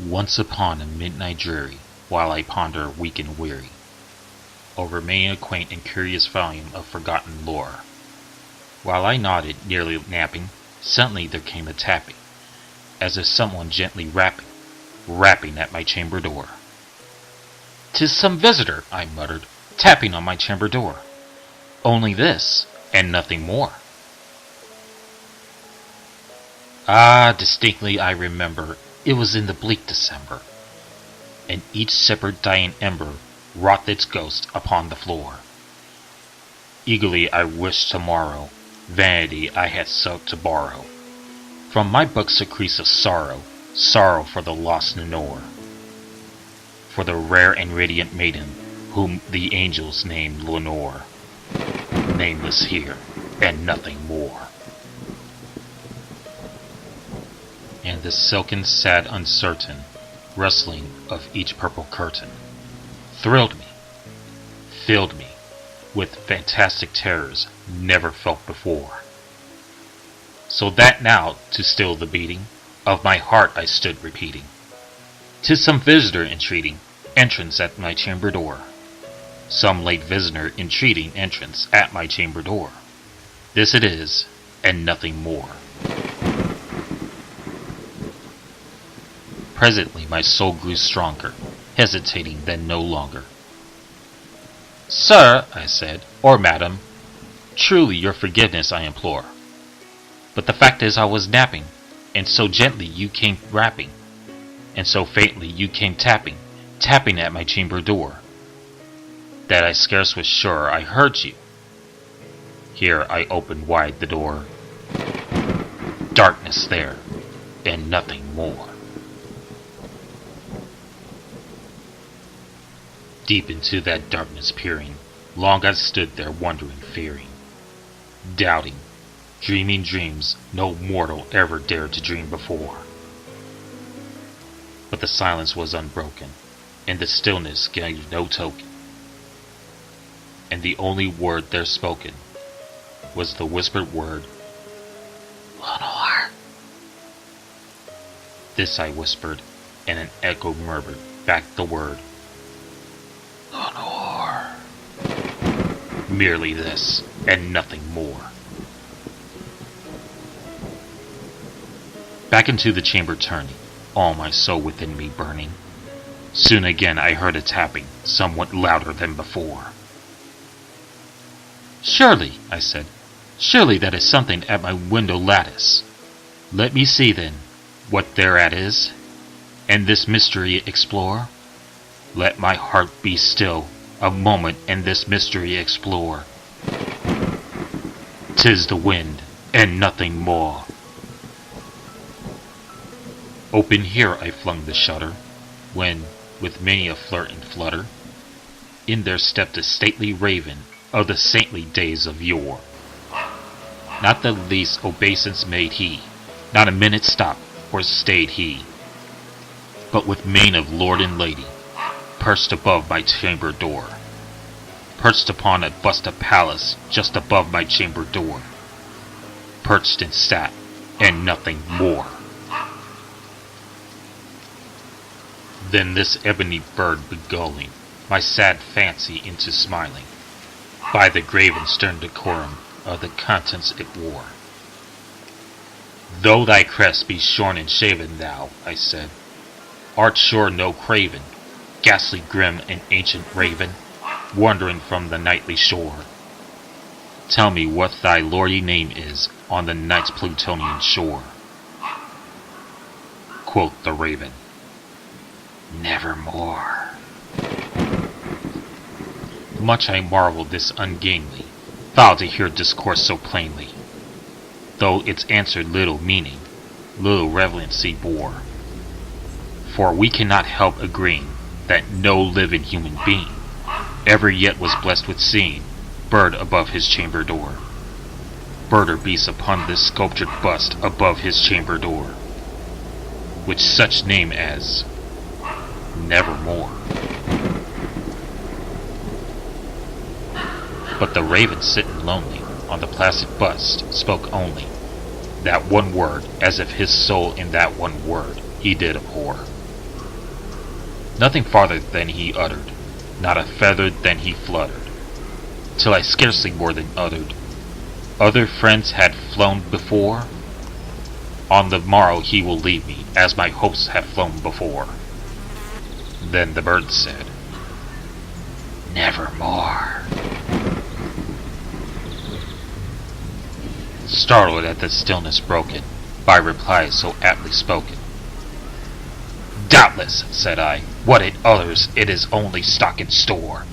Once upon a midnight dreary, while I ponder weak and weary over many a quaint and curious volume of forgotten lore, while I nodded, nearly napping, suddenly there came a tapping, as if someone gently rapping at my chamber door. "'Tis some visitor," I muttered, "tapping on my chamber door. Only this, and nothing more." Distinctly I remember, it was in the bleak December, and each separate dying ember wrought its ghost upon the floor. Eagerly I wished tomorrow vanity I had sought to borrow from my book secretes of sorrow for the lost Lenore, for the rare and radiant maiden whom the angels named Lenore, nameless here and nothing more. And the silken, sad, uncertain rustling of each purple curtain thrilled me, filled me with fantastic terrors never felt before. So that now, to still the beating of my heart, I stood repeating, "'Tis some visitor entreating entrance at my chamber door. Some late visitor entreating entrance at my chamber door. This it is, and nothing more." Presently my soul grew stronger, hesitating then no longer. "Sir," I said, "or madam, truly your forgiveness I implore. But the fact is I was napping, and so gently you came rapping, and so faintly you came tapping at my chamber door, that I scarce was sure I heard you." Here I opened wide the door. Darkness there, and nothing more. Deep into that darkness peering, long I stood there wondering, fearing, doubting, dreaming dreams no mortal ever dared to dream before. But the silence was unbroken, and the stillness gave no token, and the only word there spoken was the whispered word, "Lenore." This I whispered, and an echo murmured back the word, "Lenore." Merely this, and nothing more. Back into the chamber turning, all my soul within me burning, soon again I heard a tapping, somewhat louder than before. "Surely," I said, "surely that is something at my window lattice. Let me see then, what thereat is, and this mystery explore. Let my heart be still a moment and this mystery explore. 'Tis the wind, and nothing more." Open here I flung the shutter, when, with many a flirt and flutter, in there stepped a stately raven of the saintly days of yore. Not the least obeisance made he, not a minute stopped or stayed he, but with mane of lord and lady, perched above my chamber door, perched upon a bust of Pallas just above my chamber door, perched and sat, and nothing more. Then this ebony bird beguiling my sad fancy into smiling, by the grave and stern decorum of the countenance it wore. "Though thy crest be shorn and shaven, thou," I said, "art sure no craven, ghastly grim and ancient raven, wandering from the nightly shore. Tell me what thy lordly name is on the night's Plutonian shore." Quoth the raven, "Nevermore." Much I marveled this ungainly fowl to hear discourse so plainly, though its answer little meaning, little relevancy bore. For we cannot help agreeing that no living human being ever yet was blessed with seeing bird above his chamber door, bird or beast upon this sculptured bust above his chamber door, with such name as Nevermore. But the raven sitting lonely on the placid bust spoke only that one word, as if his soul in that one word he did abhor. Nothing farther than he uttered, not a feather than he fluttered, till I scarcely more than uttered, other friends had flown before. On the morrow he will leave me, as my hopes have flown before. Then the bird said, Nevermore. Startled at the stillness broken by replies so aptly spoken. Doubtless, said I, what it utters, it is only stock and store,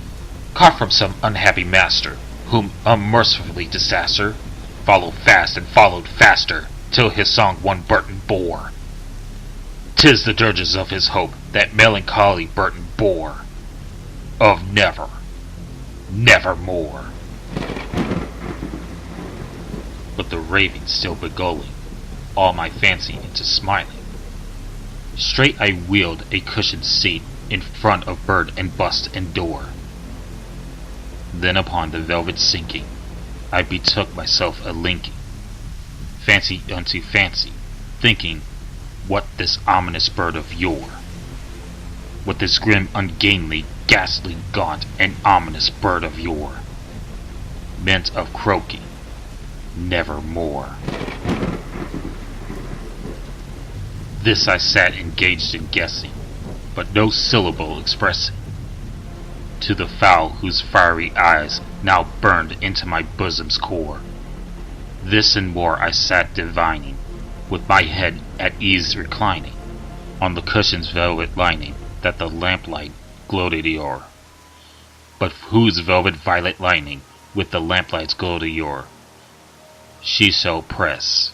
caught from some unhappy master, whom unmercifully disaster followed fast and followed faster, till his song one burden bore. 'Tis the dirges of his hope that melancholy burden bore, of never, nevermore. But the raving still beguiling all my fancy into smiling, straight I wheeled a cushioned seat in front of bird and bust and door. Then upon the velvet sinking, I betook myself a linking, fancy unto fancy, thinking what this ominous bird of yore, what this grim, ungainly, ghastly, gaunt, and ominous bird of yore meant of croaking, nevermore. This I sat engaged in guessing, but no syllable expressing, to the fowl whose fiery eyes now burned into my bosom's core. This and more I sat divining, with my head at ease reclining, on the cushion's velvet lining that the lamplight gloated o'er, but whose velvet violet lining with the lamplight's gloated o'er she shall press,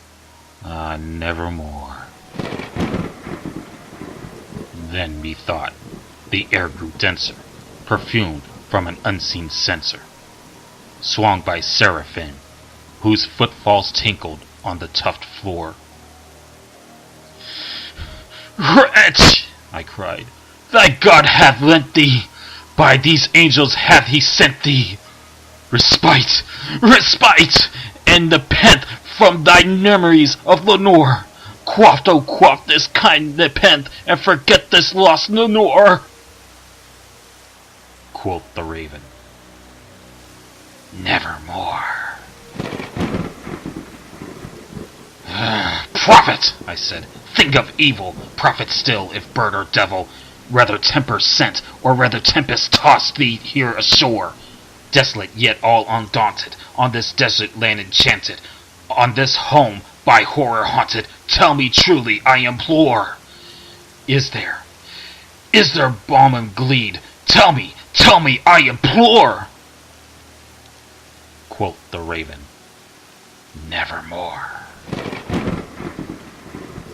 nevermore. Then methought the air grew denser, perfumed from an unseen censer, swung by seraphim, whose footfalls tinkled on the tufted floor. Wretch! I cried, thy God hath lent thee, by these angels hath he sent thee respite, respite, and nepenthe from thy memories of Lenore. Quaff, oh quaff this kind nepenthe, and forget this lost Lenore. Quoth the raven, Nevermore. Prophet, I said, think of evil, prophet still, if bird or devil, rather temper sent, or rather tempest tossed thee here ashore, desolate yet all undaunted, on this desert land enchanted, on this home by horror haunted. Tell me truly, I implore, is there balm and gleed? Tell me, I implore. Quoth the raven, Nevermore.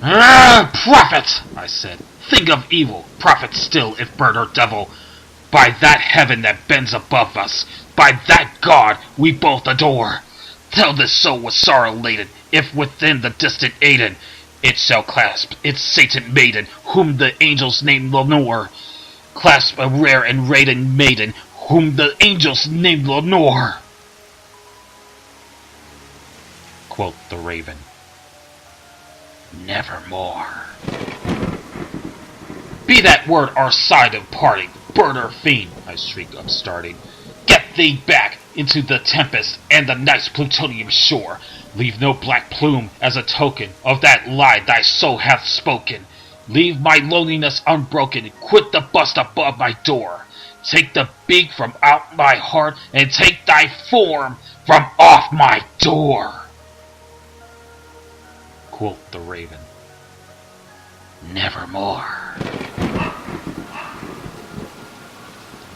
Prophet, I said, think of evil, prophet still, if bird or devil, by that heaven that bends above us, by that God we both adore. Tell this soul with sorrow laden, if within the distant Aden it shall clasp its Satan maiden, whom the angels name Lenore. Clasp a rare and radiant maiden, whom the angels name Lenore. Quoth the raven, Nevermore. Be that word our side of parting, bird or fiend, I shrieked upstarting. Get thee back into the tempest and the night's plutonium shore. Leave no black plume as a token of that lie thy soul hath spoken. Leave my loneliness unbroken, quit the bust above my door. Take the beak from out my heart, and take thy form from off my door. Quoth the raven, Nevermore.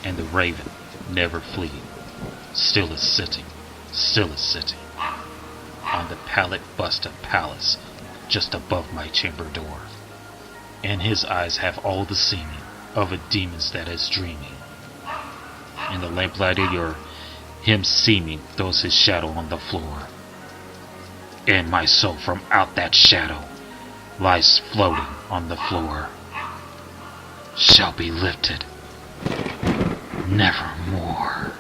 And the raven, never fleeing, still is sitting, on the pallid bust of Pallas, just above my chamber door. And his eyes have all the seeming of a demon's that is dreaming. And the lamplight o'er him seeming throws his shadow on the floor. And my soul from out that shadow lies floating on the floor, shall be lifted nevermore.